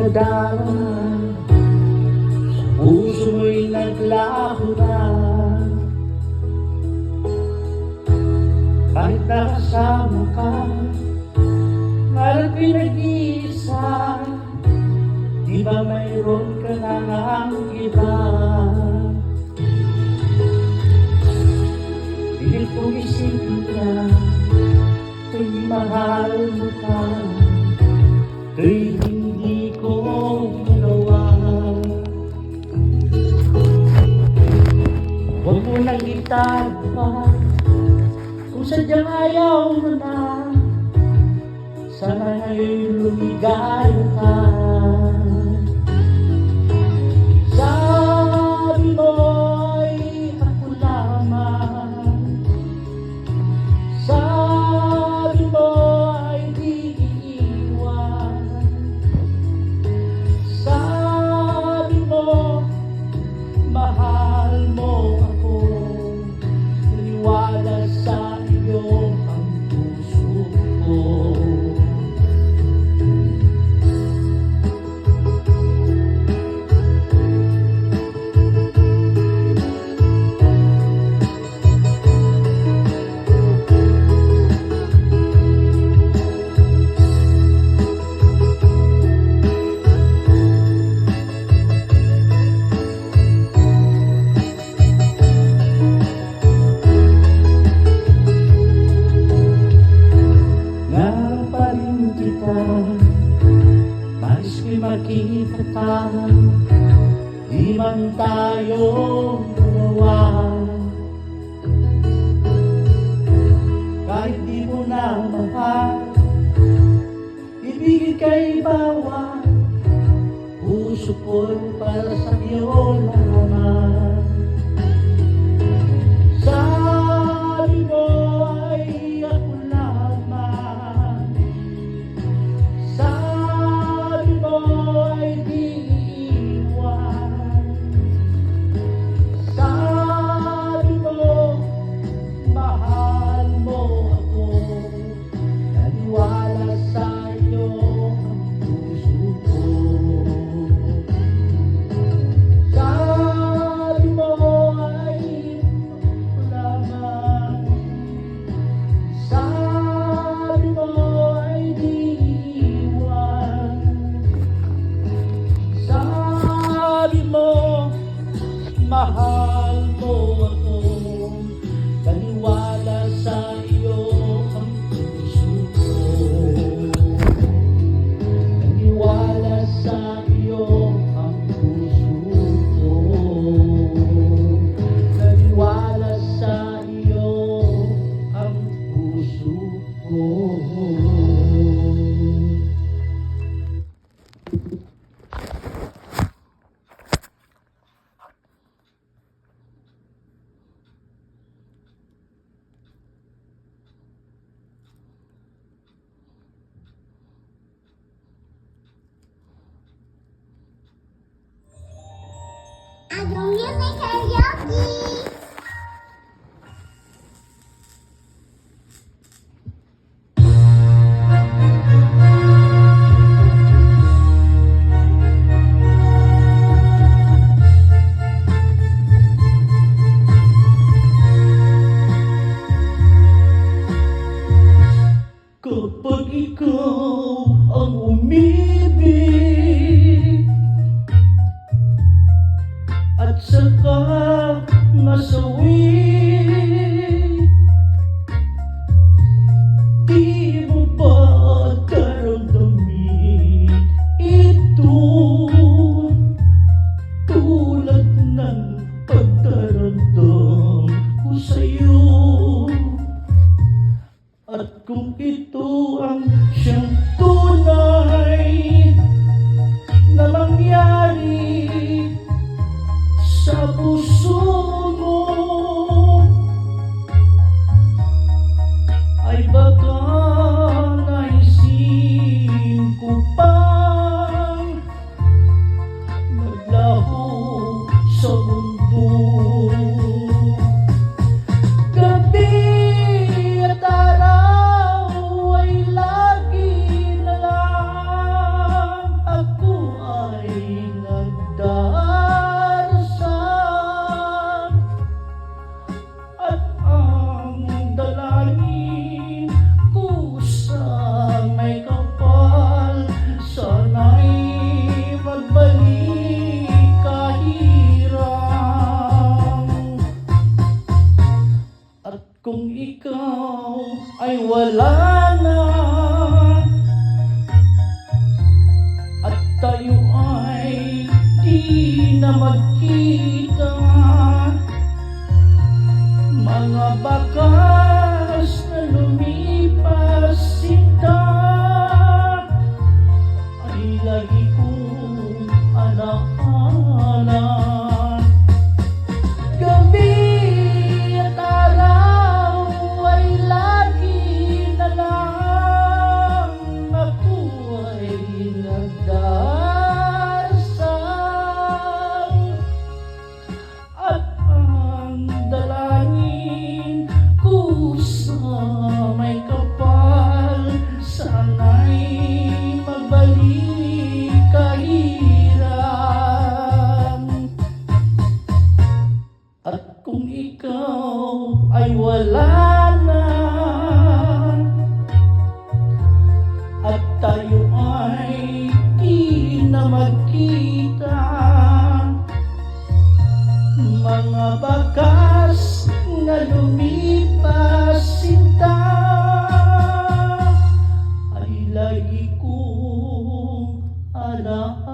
nadarama, sa puso mo'y naglaho na. Kahit nakasama ka, ngarap pinag-iisa, di ba mayroon ka na ng iba? Pilit kong isipin ka, kung mahal mo ka, kaya hindi ko magawa. Huwag mo nang itagpa, kung sadyang ayaw mo na, sana ngayon'y lumigaya ka. Sabi mo'y ako lamang, sabi mo ay di iiwan, sabi mo mahal mo ako, naniwala sa iyo ang puso ko. Nais ko'y makita ka, di man tayo dalawa. Kahit di mo na mahal, ibigin kay bawat puso ko'y para sa iyo lamang. Sabi mo ay ako lamang, sabi mo ay di iiwan, sabi mo mahal mo ako, naniwala sa iyo ang puso ko. Sabi mo ay ako lamang, sabi mo ay di iiwan, sabi mo mahal mo ako, naniwala sa iyo ang puso ko. Naniwala sa iyo ang puso ko. Naniwala sa iyo ang puso ko. Agong Music Karaoke! Kapag ikaw ang umibig at saka wala na, at tayo ay di na magkita. Mga bakas na lumipas sinta ay lagi kong alaala. Gabi at araw ay lagi na lang ako ay nagdarasal, at ang dalangin ko sa may kapal, sana'y magbalik kahirap. At kung ikaw ay wala na, at tayo ay di na magkita, mga bakas na lumipas sinta ay lagi kong alaala.